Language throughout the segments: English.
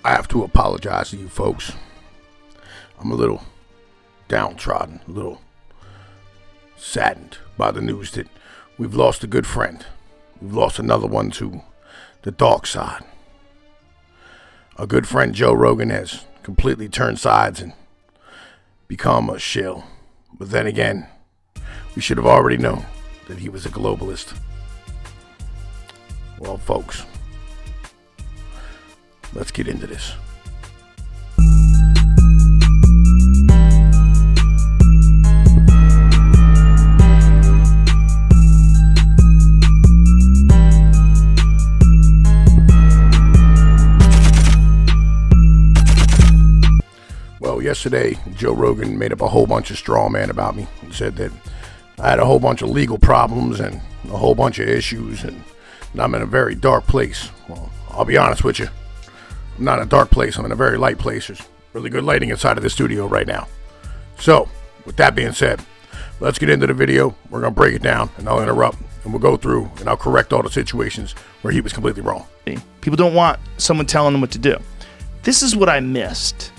I have to apologize to you folks. I'm a little downtrodden, a little saddened by the news that we've lost a good friend. We've lost another one to the dark side. Our good friend Joe Rogan has completely turned sides and become a shill. But then again, we should have already known that he was a globalist. Well, folks, let's get into this. Well, yesterday, Joe Rogan made up a whole bunch of straw man about me and said that I had a whole bunch of legal problems and a whole bunch of issues and I'm in a very dark place. Well, I'll be honest with you. I'm not in a dark place. I'm in a very light place. There's really good lighting inside of the studio right now. So, with that being said, let's get into the video. We're going to break it down, and I'll interrupt, and we'll go through, and I'll correct all the situations where he was completely wrong. People don't want someone telling them what to do. This is what I missed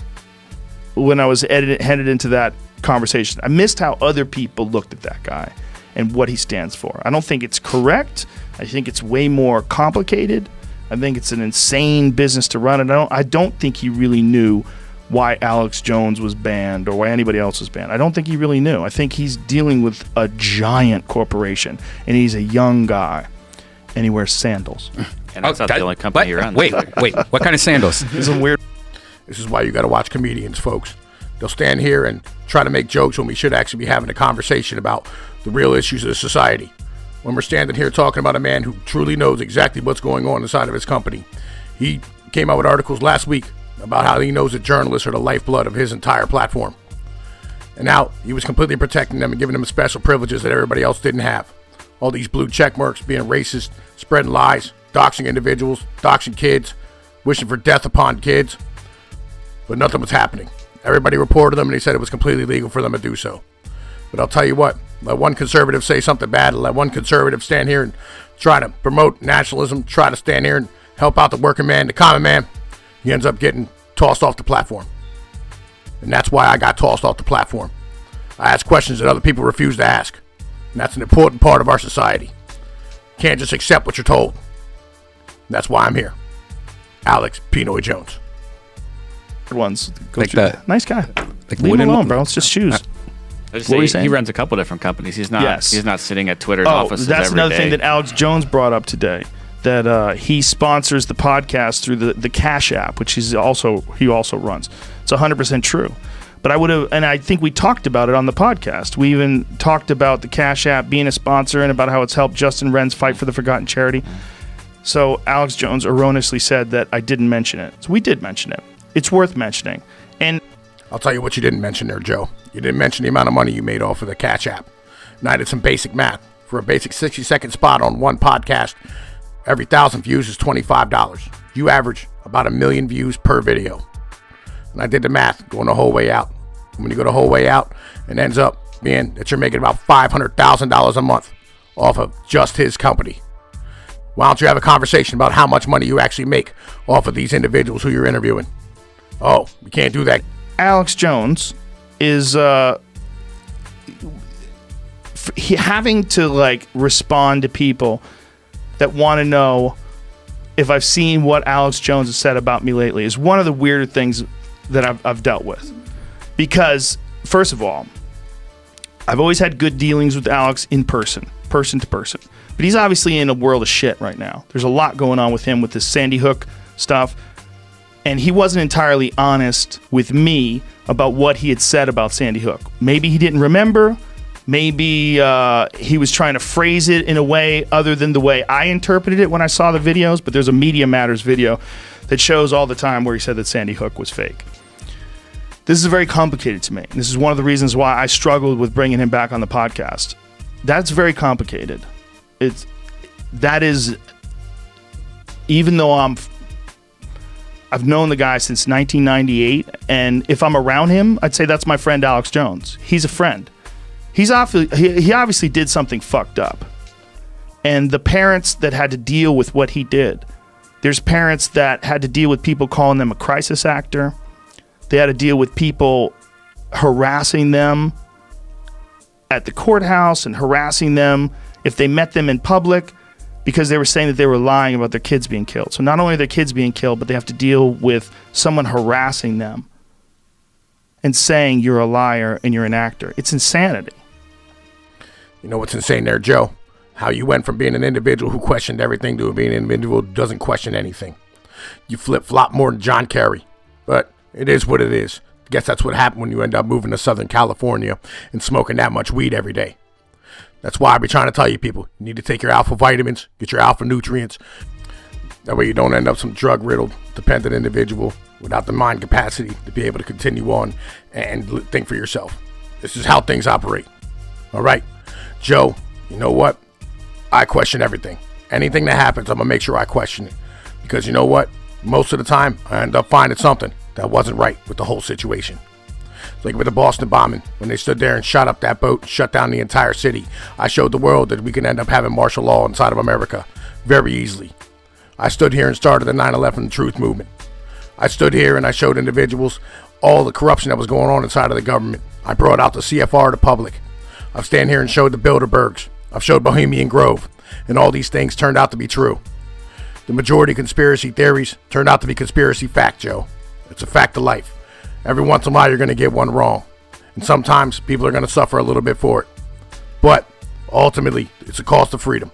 when I was headed into that conversation. I missed how other people looked at that guy and what he stands for. I don't think it's correct. I think it's way more complicated. I think it's an insane business to run. And I don't think he really knew why Alex Jones was banned or why anybody else was banned. I don't think he really knew. I think he's dealing with a giant corporation, and he's a young guy, and he wears sandals. And that's not the only company you're on. Wait, what kind of sandals? It's a weird. This is why you got to watch comedians, folks. They'll stand here and try to make jokes when we should actually be having a conversation about the real issues of society. When we're standing here talking about a man who truly knows exactly what's going on inside of his company. He came out with articles last week about how he knows that journalists are the lifeblood of his entire platform. And now he was completely protecting them and giving them special privileges that everybody else didn't have. All these blue check marks, being racist, spreading lies, doxing individuals, doxing kids, wishing for death upon kids. But nothing was happening. Everybody reported them and he said it was completely legal for them to do so. But I'll tell you what, let one conservative say something bad, let one conservative stand here and try to promote nationalism, try to stand here and help out the working man, the common man, he ends up getting tossed off the platform. And that's why I got tossed off the platform. I ask questions that other people refuse to ask. And that's an important part of our society. You can't just accept what you're told. And that's why I'm here. Alex Pnoid Jones. Ones. Like that. Nice guy. Like Leave him alone, bro. It's just shoes. What were you saying? He runs a couple different companies. He's not. Yes. He's not sitting at Twitter's offices that's every another day. thing that Alex Jones brought up today. That he sponsors the podcast through the Cash App, which he also runs. It's 100% true. But I would have, and I think we talked about it on the podcast. We even talked about the Cash App being a sponsor and about how it's helped Justin Wren's fight for the forgotten charity. So Alex Jones erroneously said that I didn't mention it. So we did mention it. It's worth mentioning. And I'll tell you what you didn't mention there, Joe. You didn't mention the amount of money you made off of the Cash App. And I did some basic math. For a basic 60-second spot on one podcast, every 1,000 views is $25. You average about 1 million views per video. And I did the math going the whole way out. And when you go the whole way out, it ends up being that you're making about $500,000 a month off of just his company. Why don't you have a conversation about how much money you actually make off of these individuals who you're interviewing? Oh, you can't do that. Alex Jones is having to like respond to people that want to know if I've seen what Alex Jones has said about me lately is one of the weirder things that I've dealt with. Because, first of all, I've always had good dealings with Alex in person to person. But he's obviously in a world of shit right now. There's a lot going on with him with this Sandy Hook stuff. And he wasn't entirely honest with me about what he had said about Sandy Hook. Maybe he didn't remember. Maybe he was trying to phrase it in a way other than the way I interpreted it when I saw the videos. But there's a Media Matters video that shows all the time where he said that Sandy Hook was fake. This is very complicated to me. This is one of the reasons why I struggled with bringing him back on the podcast. That's very complicated. That is, even though I've known the guy since 1998, and if I'm around him, I'd say that's my friend Alex Jones. He's a friend. He obviously did something fucked up. And the parents that had to deal with what he did There's parents that had to deal with people calling them a crisis actor. They had to deal with people harassing them at the courthouse and harassing them if they met them in public because they were saying that they were lying about their kids being killed. So not only are their kids being killed, but they have to deal with someone harassing them and saying you're a liar and you're an actor. It's insanity. You know what's insane there, Joe? How you went from being an individual who questioned everything to being an individual who doesn't question anything. You flip-flop more than John Kerry. But it is what it is. I guess that's what happened when you end up moving to Southern California and smoking that much weed every day. That's why I be trying to tell you people, you need to take your alpha vitamins, get your alpha nutrients. That way you don't end up some drug-riddled, dependent individual without the mind capacity to be able to continue on and think for yourself. This is how things operate. All right? Joe, you know what? I question everything. Anything that happens, I'm going to make sure I question it. Because you know what? Most of the time, I end up finding something that wasn't right with the whole situation. It's like with the Boston bombing, when they stood there and shot up that boat and shut down the entire city. I showed the world that we can end up having martial law inside of America very easily. I stood here and started the 9/11 Truth Movement. I stood here and I showed individuals all the corruption that was going on inside of the government. I brought out the CFR to the public. I've stand here and showed the Bilderbergs. I've showed Bohemian Grove. And all these things turned out to be true. The majority of conspiracy theories turned out to be conspiracy fact, Joe. It's a fact of life. Every once in a while, you're going to get one wrong. And sometimes people are going to suffer a little bit for it. But ultimately, it's a cost of freedom.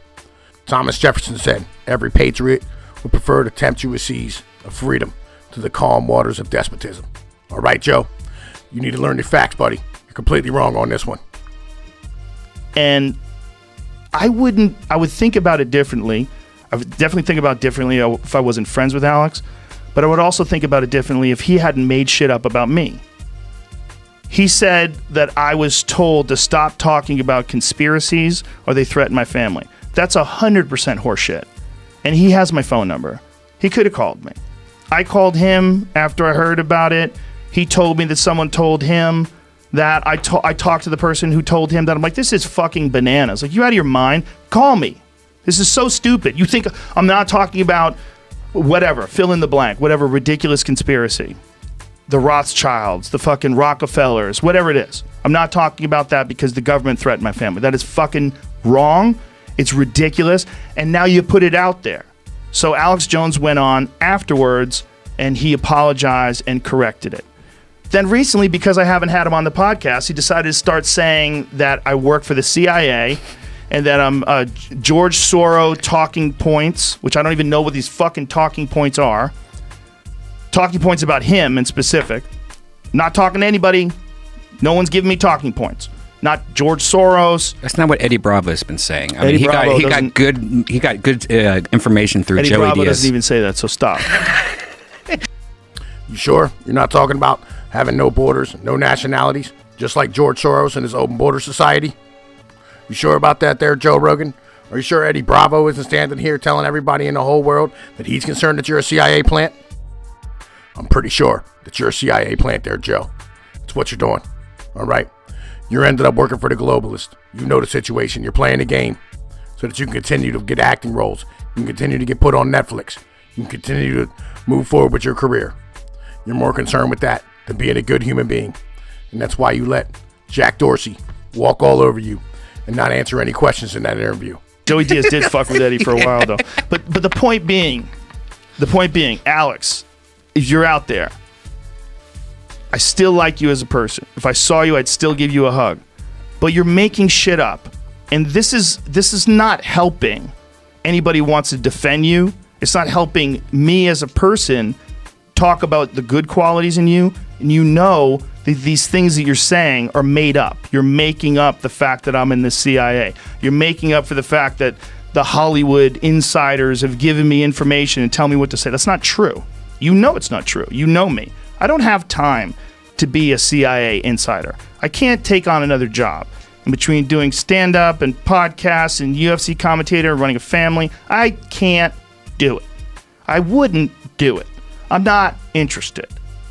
Thomas Jefferson said, every patriot would prefer the tempestuous seas of freedom to the calm waters of despotism. All right, Joe, you need to learn your facts, buddy. You're completely wrong on this one. And I would think about it differently. I would definitely think about it differently if I wasn't friends with Alex. But I would also think about it differently if he hadn't made shit up about me. He said that I was told to stop talking about conspiracies or they threaten my family. That's 100% horseshit. And he has my phone number. He could have called me. I called him after I heard about it. He told me that someone told him that. I talked to the person who told him that. I'm like, this is fucking bananas. Like, you out of your mind? Call me. This is so stupid. You think I'm not talking about whatever, fill in the blank, whatever ridiculous conspiracy. The Rothschilds, the fucking Rockefellers, whatever it is. I'm not talking about that because the government threatened my family. That is fucking wrong. It's ridiculous. And now you put it out there. So Alex Jones went on afterwards and he apologized and corrected it. Then recently, because I haven't had him on the podcast, he decided to start saying that I work for the CIA and that I'm George Soros talking points, which I don't even know what these fucking talking points are. Talking points about him in specific. Not talking to anybody. No one's giving me talking points. Not George Soros. That's not what Eddie Bravo has been saying. I mean, he got good information through Eddie Joey Bravo Diaz. Doesn't even say that, so stop. You sure you're not talking about having no borders, no nationalities, just like George Soros and his Open Border Society? You sure about that there, Joe Rogan? Are you sure Eddie Bravo isn't standing here telling everybody in the whole world that he's concerned that you're a CIA plant? I'm pretty sure that you're a CIA plant there, Joe. That's what you're doing. All right? You ended up working for the globalists. You know the situation. You're playing the game so that you can continue to get acting roles. You can continue to get put on Netflix. You can continue to move forward with your career. You're more concerned with that than being a good human being. And that's why you let Jack Dorsey walk all over you and not answer any questions in that interview. Joey Diaz did fuck with Eddie for a while, though. But the point being, Alex, if you're out there, I still like you as a person. If I saw you, I'd still give you a hug. But you're making shit up. And this is not helping anybody who wants to defend you. It's not helping me as a person talk about the good qualities in you. And you know that these things that you're saying are made up. You're making up the fact that I'm in the CIA. You're making up for the fact that the Hollywood insiders have given me information and tell me what to say. That's not true. You know it's not true. You know me. I don't have time to be a CIA insider. I can't take on another job. In between doing stand-up and podcasts and UFC commentator and running a family, I can't do it. I wouldn't do it. I'm not interested.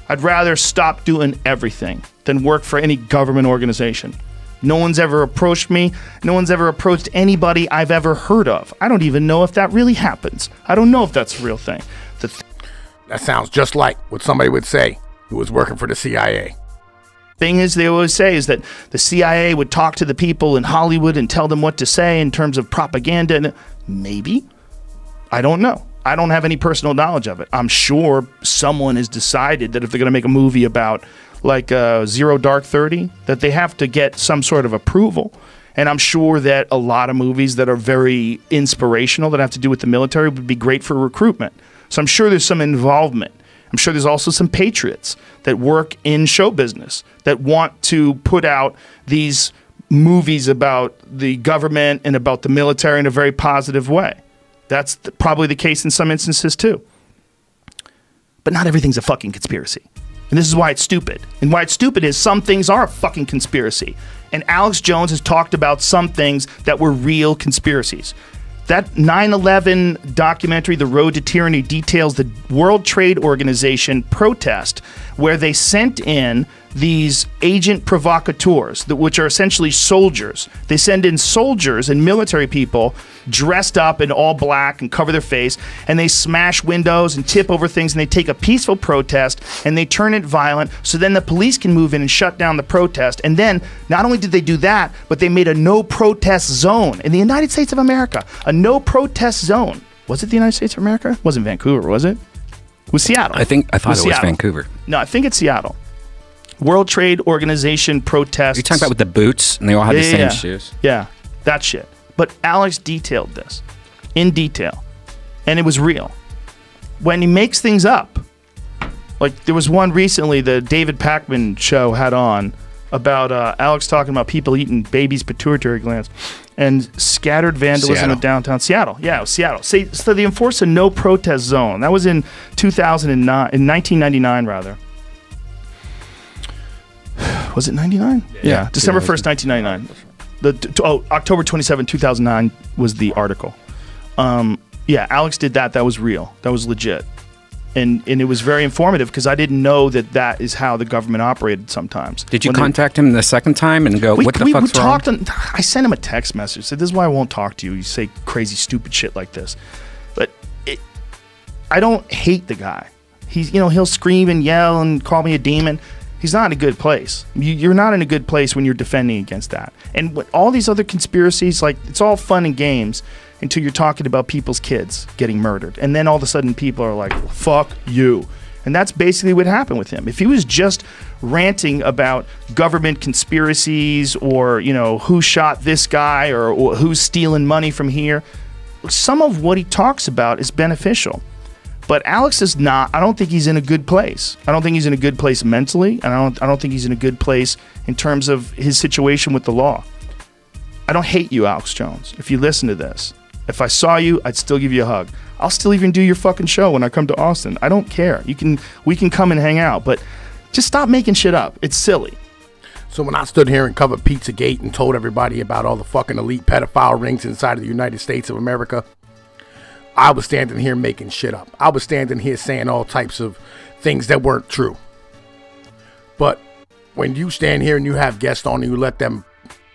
I'd rather stop doing everything than work for any government organization. No one's ever approached me. No one's ever approached anybody I've ever heard of. I don't even know if that really happens. I don't know if that's a real thing. That sounds just like what somebody would say who was working for the CIA. Thing is, they always say is that the CIA would talk to the people in Hollywood and tell them what to say in terms of propaganda. And maybe. I don't know. I don't have any personal knowledge of it. I'm sure someone has decided that if they're going to make a movie about like Zero Dark 30, that they have to get some sort of approval. And I'm sure that a lot of movies that are very inspirational that have to do with the military would be great for recruitment. So I'm sure there's some involvement. I'm sure there's also some patriots that work in show business that want to put out these movies about the government and about the military in a very positive way. That's probably the case in some instances too. But not everything's a fucking conspiracy. And this is why it's stupid. And why it's stupid is some things are a fucking conspiracy. And Alex Jones has talked about some things that were real conspiracies. That 9/11 documentary, The Road to Tyranny, details the World Trade Organization protest where they sent in these agent provocateurs, which are essentially soldiers. They send in soldiers and military people dressed up in all black and cover their face, and they smash windows and tip over things, and they take a peaceful protest and they turn it violent so then the police can move in and shut down the protest. And then not only did they do that, but they made a no protest zone in the United States of America. A no protest zone. Was it the United States of America? It wasn't Vancouver, was it? It was Seattle. I thought it was Vancouver. No, I think it's Seattle. World Trade Organization protests. You're talking about with the boots and they all have the same shoes? Yeah, that shit. But Alex detailed this in detail, and it was real. When he makes things up, like there was one recently the David Pakman show had on about Alex talking about people eating babies' pituitary glands and scattered vandalism in downtown Seattle. Yeah, it was Seattle. So they enforced a no protest zone. That was in 2009, in 1999 rather. Was it 99? Yeah. December 1st, 1999. October 27, 2009 was the article. Yeah, Alex did that. That was real. That was legit. And it was very informative because I didn't know that is how the government operated sometimes. Did you contact him the second time and go, what the fuck's wrong? I sent him a text message. Said, this is why I won't talk to you. You say crazy, stupid shit like this. But I don't hate the guy. He'll scream and yell and call me a demon. He's not in a good place. You're not in a good place when you're defending against that. And all these other conspiracies, like, it's all fun and games until you're talking about people's kids getting murdered. And then all of a sudden people are like, fuck you. And that's basically what happened with him. If he was just ranting about government conspiracies or, who shot this guy or who's stealing money from here, some of what he talks about is beneficial. But Alex is not. I don't think he's in a good place. I don't think he's in a good place mentally, and I don't think he's in a good place in terms of his situation with the law. I don't hate you, Alex Jones. If you listen to this, if I saw you, I'd still give you a hug. I'll still even do your fucking show when I come to Austin. I don't care. We can come and hang out, but just stop making shit up. It's silly. So when I stood here and covered Pizzagate and told everybody about all the fucking elite pedophile rings inside of the United States of America, I was standing here making shit up. I was standing here saying all types of things that weren't true. But when you stand here and you have guests on and you let them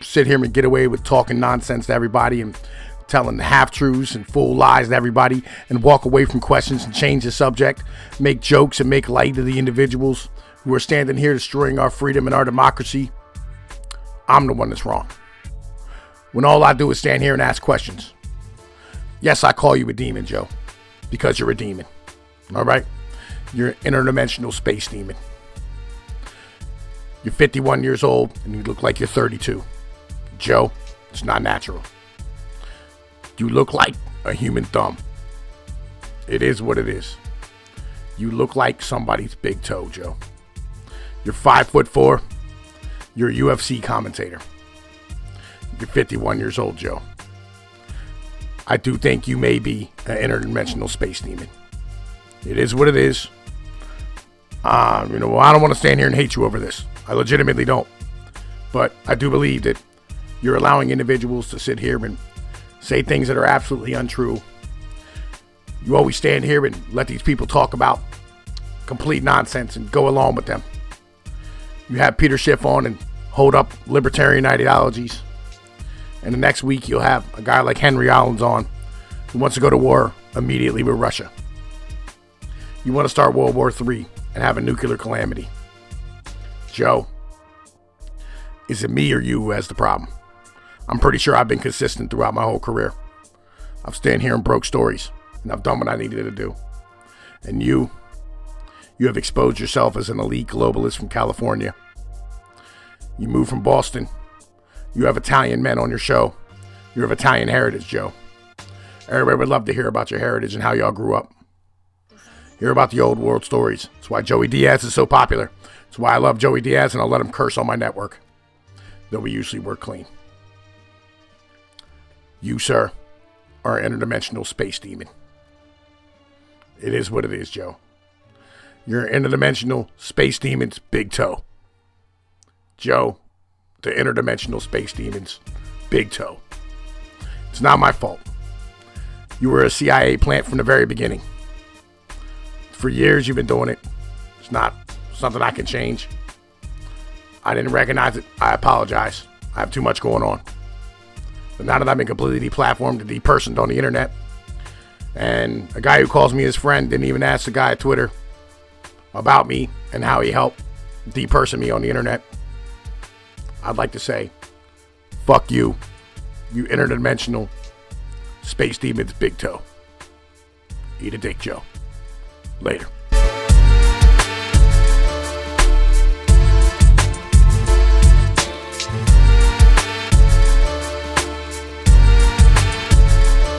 sit here and get away with talking nonsense to everybody and telling half-truths and full lies to everybody and walk away from questions and change the subject, make jokes and make light of the individuals who are standing here destroying our freedom and our democracy, I'm the one that's wrong. When all I do is stand here and ask questions. Yes, I call you a demon, Joe, because you're a demon. All right? You're an interdimensional space demon. You're 51 years old and you look like you're 32. Joe, it's not natural. You look like a human thumb. It is what it is. You look like somebody's big toe, Joe. You're 5'4". You're a UFC commentator. You're 51 years old, Joe. I do think you may be an interdimensional space demon. It is what it is. I don't want to stand here and hate you over this. I legitimately don't. But I do believe that you're allowing individuals to sit here and say things that are absolutely untrue. You always stand here and let these people talk about complete nonsense and go along with them. You have Peter Schiff on and hold up libertarian ideologies. And the next week you'll have a guy like Henry Rollins on who wants to go to war immediately with Russia. You want to start World War III and have a nuclear calamity. Joe, is it me or you who has the problem? I'm pretty sure I've been consistent throughout my whole career. I've stand here and broke stories, and I've done what I needed to do. And you have exposed yourself as an elite globalist from California. You moved from Boston. You have Italian men on your show. You have Italian heritage, Joe. Everybody would love to hear about your heritage and how y'all grew up. Hear about the old world stories. That's why Joey Diaz is so popular. That's why I love Joey Diaz, and I'll let him curse on my network. Though we usually work clean. You, sir, are an interdimensional space demon. It is what it is, Joe. You're an interdimensional space demon's big toe. Joe, the interdimensional space demon's big toe. It's not my fault. You were a CIA plant from the very beginning. For years you've been doing it. It's not something I can change. I didn't recognize it. I apologize. I have too much going on. But now that I've been completely deplatformed and depersoned on the internet, and a guy who calls me his friend didn't even ask the guy at Twitter about me and how he helped deperson me on the internet, I'd like to say, fuck you, you interdimensional space demon's big toe. Eat a dick, Joe. Later.